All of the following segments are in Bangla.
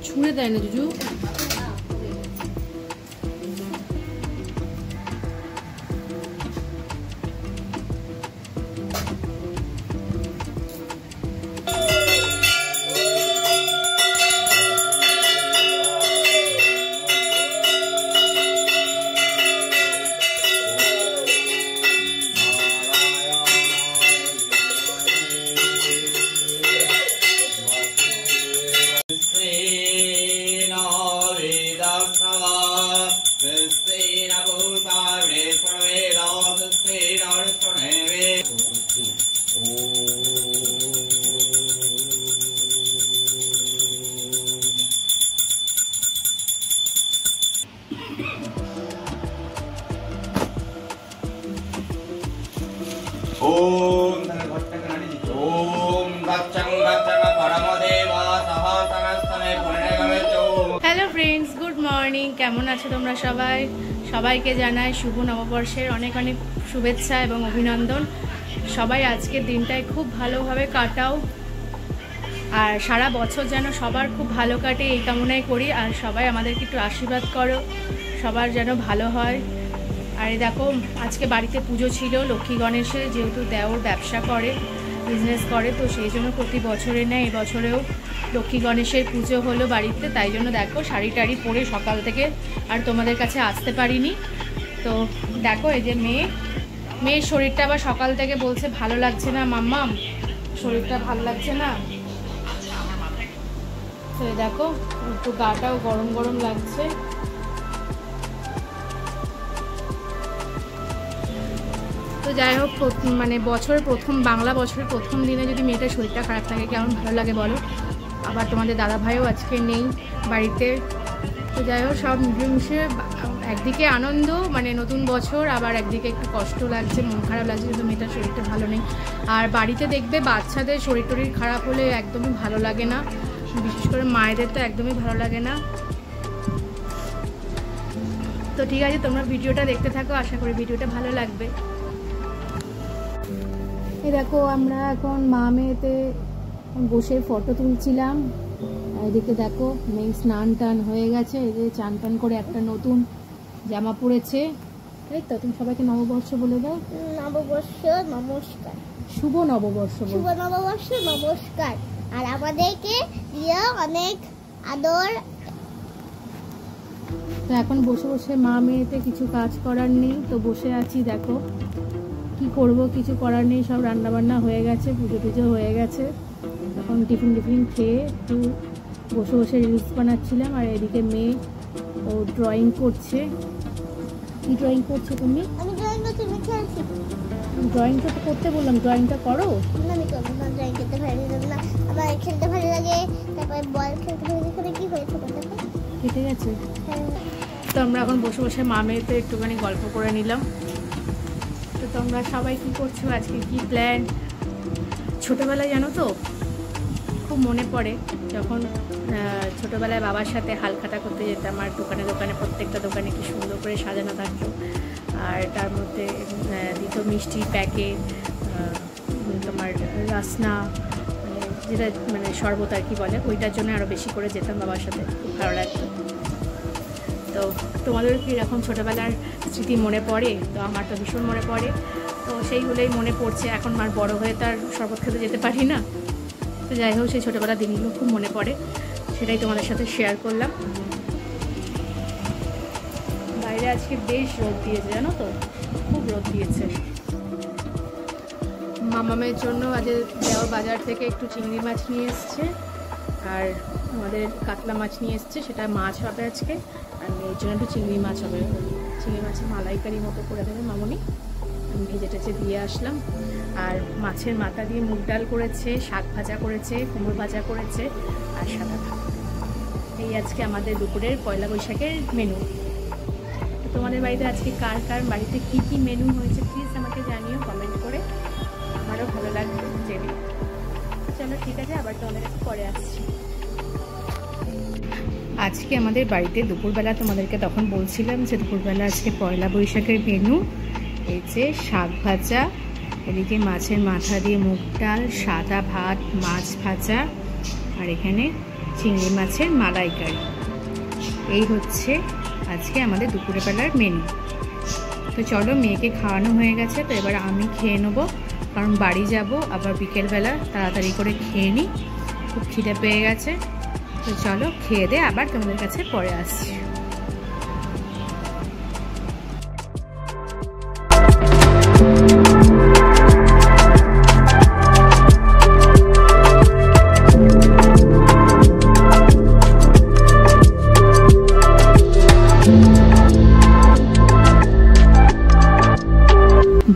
ছুঁড়ে দেয় না জুজু। Hello friends, good morning. কেমন আছো তোমরা সবাই? সবাইকে জানাই শুভ নববর্ষের অনেক অনেক শুভেচ্ছা এবং অভিনন্দন। সবাই আজকের দিনটায় খুব ভালোভাবে কাটাও, আর সারা বছর যেন সবার খুব ভালো কাটে এই কামনাই করি। আর সবাই আমাদেরকে একটু আশীর্বাদ করো, সবার যেন ভালো হয়। আর দেখো, আজকে বাড়িতে পুজো ছিল লক্ষ্মী গণেশের, যেহেতু দেওর ব্যবসা করে, বিজনেস করে, তো সেই জন্য প্রতি বছরে নেয় এবছরেও লক্ষ্মী গণেশের পুজো হলো বাড়িতে। তাই জন্য দেখো শাড়ি টাড়ি পরে সকাল থেকে আর তোমাদের কাছে আসতে পারিনি। তো দেখো, এই যে মেয়ের শরীরটা আবার সকাল থেকে বলছে ভালো লাগছে না, মাম্মাম শরীরটা ভালো লাগছে না। তো দেখো একটু গাটাও গরম গরম লাগছে। তো যাই হোক, মানে বছরের প্রথম, বাংলা বছরের প্রথম দিনে যদি মেয়েটার শরীরটা খারাপ থাকে কেমন ভালো লাগে বলো। আবার তোমাদের দাদা ভাইও আজকে নেই বাড়িতে। তো যাই হোক, সব মিশে একদিকে আনন্দ, মানে নতুন বছর, আবার একদিকে একটু কষ্ট লাগছে, মন খারাপ লাগছে, কিন্তু মেয়েটার শরীরটা ভালো নেই। আর বাড়িতে দেখবে বাচ্চাদের শরীর টরীর খারাপ হলে একদমই ভালো লাগে না, বিশেষ করে মায়েদের তো একদমই ভালো লাগে না। তো ঠিক আছে, তোমরা ভিডিওটা দেখতে থাকো, আশা করি ভিডিওটা ভালো লাগবে। এই দেখো, আমরা এখন মা মেয়েতে বসে ফটো তুলছিলাম। এদিকে দেখো, মেয়ে স্নান টান হয়ে গেছে, এই যে চান টান করে একটা নতুন জামা পরেছে। তাই তো, তুমি সবাইকে নববর্ষ বলে দাও। নববর্ষ নমস্কার, শুভ নববর্ষ, শুভ নববর্ষ নমস্কার। আর আমাদেরকে দিয়ে অনেক আদর। তো এখন বসে বসে মা মেয়েতে কিছু কাজ করার নেই, তো বসে আছি। দেখো কি করব, কিছু করার নেই, সব রান্না বান্না হয়ে গেছে, পুজো টুজো হয়ে গেছে। এখন টিফিন খেয়ে একটু বসে বসে রিলস বানাচ্ছিলাম। আর এদিকে মেয়ে ও ড্রয়িং করছে। কি ড্রয়িং করছো তুমি? আমি ড্রয়িং করছি, আমি খেলছি। ড্রয়িংটা তো করতে বললাম, ড্রয়িংটা করো। আমি করবো না, ড্রয়িং করতে ভালো লাগে না, আমার খেলতে ভালো লাগে। তারপরে বল খেলতে ভালো লাগে। কি হয়েছে দেখো, কেটে গেছে। তো আমরা এখন বসে বসে মা মেয়েতে একটুখানি গল্প করে নিলাম। তো তোমরা সবাই কি করছো, আজকে কি প্ল্যান? ছোটোবেলায় জানো তো, খুব মনে পড়ে যখন ছোটোবেলায় বাবার সাথে হালখাতা করতে যেতাম, আর দোকানে দোকানে প্রত্যেকটা দোকানে কি সুন্দর করে সাজানো থাকতো, আর তার মধ্যে দিত মিষ্টির প্যাকেট, তোমার রাসনা, যেটা মানে শরবত আর কি বলে, ওইটার জন্য আরও বেশি করে যেতাম বাবার সাথে, খুব ভালো লাগতো। তো তোমাদের কি এরকম ছোটোবেলার স্মৃতি মনে পড়ে? তো আমার তো ভীষণ মনে পড়ে। তো সেইগুলোই মনে পড়ছে। এখন আর বড় হয়ে তার শরবত খেতে যেতে পারি না। তো যাই হোক, সেই ছোটোবেলার দিনগুলো খুব মনে পড়ে, সেটাই তোমাদের সাথে শেয়ার করলাম। বাইরে আজকে বেশ রোদ দিয়েছে, জানো তো, খুব রোদ দিয়েছে। মামামের জন্য আজ দেওয়ার বাজার থেকে একটু চিংড়ি মাছ নিয়ে এসছে, আর আমাদের কাতলা মাছ নিয়ে এসছে, সেটা মাছ হবে আজকে। আর মেয়ের জন্য একটু চিংড়ি মাছ হবে, চিংড়ি মাছের মালাইকারি মতো করে দেবে মামনি। আমি ভেজে টেজে দিয়ে আসলাম। আর মাছের মাথা দিয়ে মুগ ডাল করেছে, শাক ভাজা করেছে, কুমড়ো ভাজা করেছে, আর সাদা ভাত। এই আজকে আমাদের দুপুরের পয়লা বৈশাখের মেনু। তোমাদের বাড়িতে আজকে কার কার বাড়িতে কি কি মেনু হয়েছে প্লিজ আমাকে জানিও কমেন্ট করে, আমারও ভালো লাগবে জেনে। চলো ঠিক আছে, আবার তোমাদের কাছে পরে আসছি। আজকে আমাদের বাড়িতে দুপুরবেলা তোমাদেরকে তখন বলছিলাম যে দুপুরবেলা আজকে পয়লা বৈশাখের মেনু। এই যে শাক ভাজা, এদিকে মাছের মাথা দিয়ে মুগ ডাল, সাদা ভাত, মাছ ভাজা, আর এখানে চিংড়ি মাছের মালাইকারি। এই হচ্ছে আজকে আমাদের দুপুরের বেলার মেনু। তো চলো, মেয়েকে খাওয়ানো হয়ে গেছে, তো এবার আমি খেয়ে নেবো, কারণ বাড়ি যাব আবার বিকেলবেলা, তাড়াতাড়ি করে খেয়ে নিই, খুব খিদে পেয়ে গেছে। তো চলো খেয়ে দে, আবার তোমাদের কাছে পরে আসছি।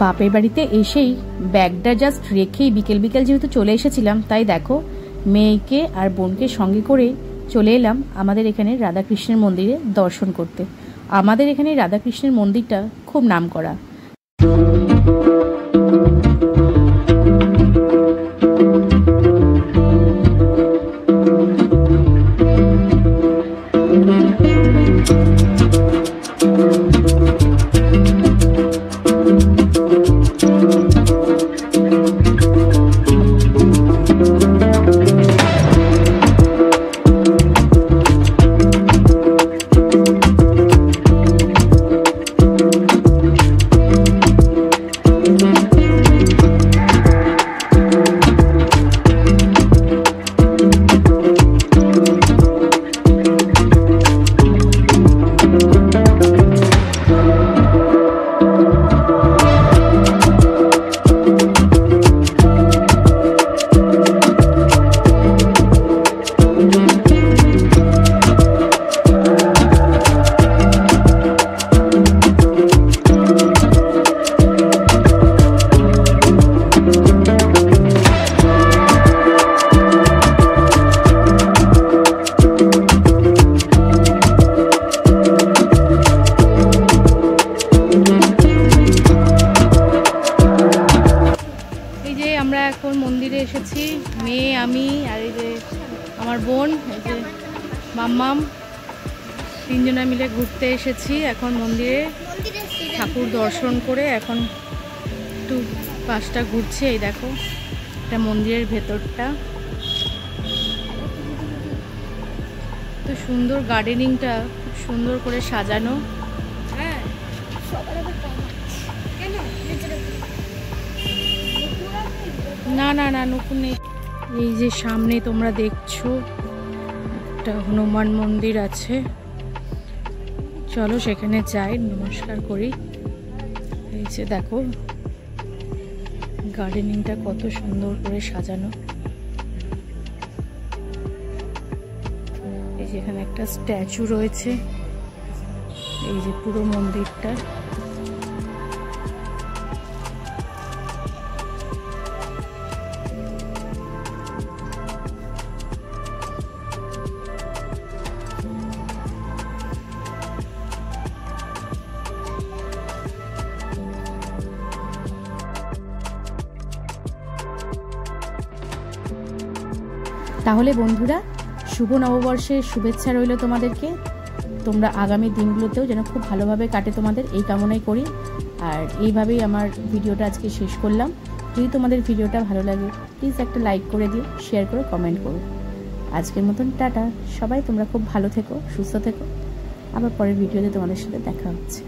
বাপের বাড়িতে এসেই ব্যাগটা জাস্ট রেখেই বিকেল বিকেল যেহেতু চলে এসেছিলাম, তাই দেখো মেয়েকে আর বোনকে সঙ্গে করে চলে এলাম আমাদের এখানে রাধাকৃষ্ণের মন্দিরে দর্শন করতে। আমাদের এখানে রাধাকৃষ্ণের মন্দিরটা খুব নামকরা। এখন মন্দিরে এসেছি, মেয়ে, আমি আর এই যে আমার বোন, এই যে মাম্মাম, তিনজনা মিলে ঘুরতে এসেছি। এখন মন্দিরে ঠাকুর দর্শন করে এখন একটু পাশটা ঘুরছি। এই দেখো এটা মন্দিরের ভেতরটা, তো সুন্দর, গার্ডেনিংটা খুব সুন্দর করে সাজানো। হ্যাঁ, না না না নতুন নেই। এই যে সামনে তোমরা দেখছো একটা হনুমান মন্দির আছে, চলো সেখানে যাই, নমস্কার করি। এই যে দেখো গার্ডেনিংটা কত সুন্দর করে সাজানো। এই যে এখানে একটা স্ট্যাচু রয়েছে, এই যে পুরো মন্দিরটা। তাহলে বন্ধুরা, শুভ নববর্ষের শুভেচ্ছা রইল তোমাদেরকে। তোমরা আগামী দিনগুলোতেও যেন খুব ভালোভাবে কাটে তোমাদের, এই কামনাই করি। আর এইভাবেই আমার ভিডিওটা আজকে শেষ করলাম। যদি তোমাদের ভিডিওটা ভালো লাগে প্লিজ একটা লাইক করে দিও, শেয়ার করো, কমেন্ট করো। আজকের মতন টাটা, সবাই তোমরা খুব ভালো থেকো, সুস্থ থেকো। আবার পরের ভিডিওতে তোমাদের সাথে দেখা হচ্ছে।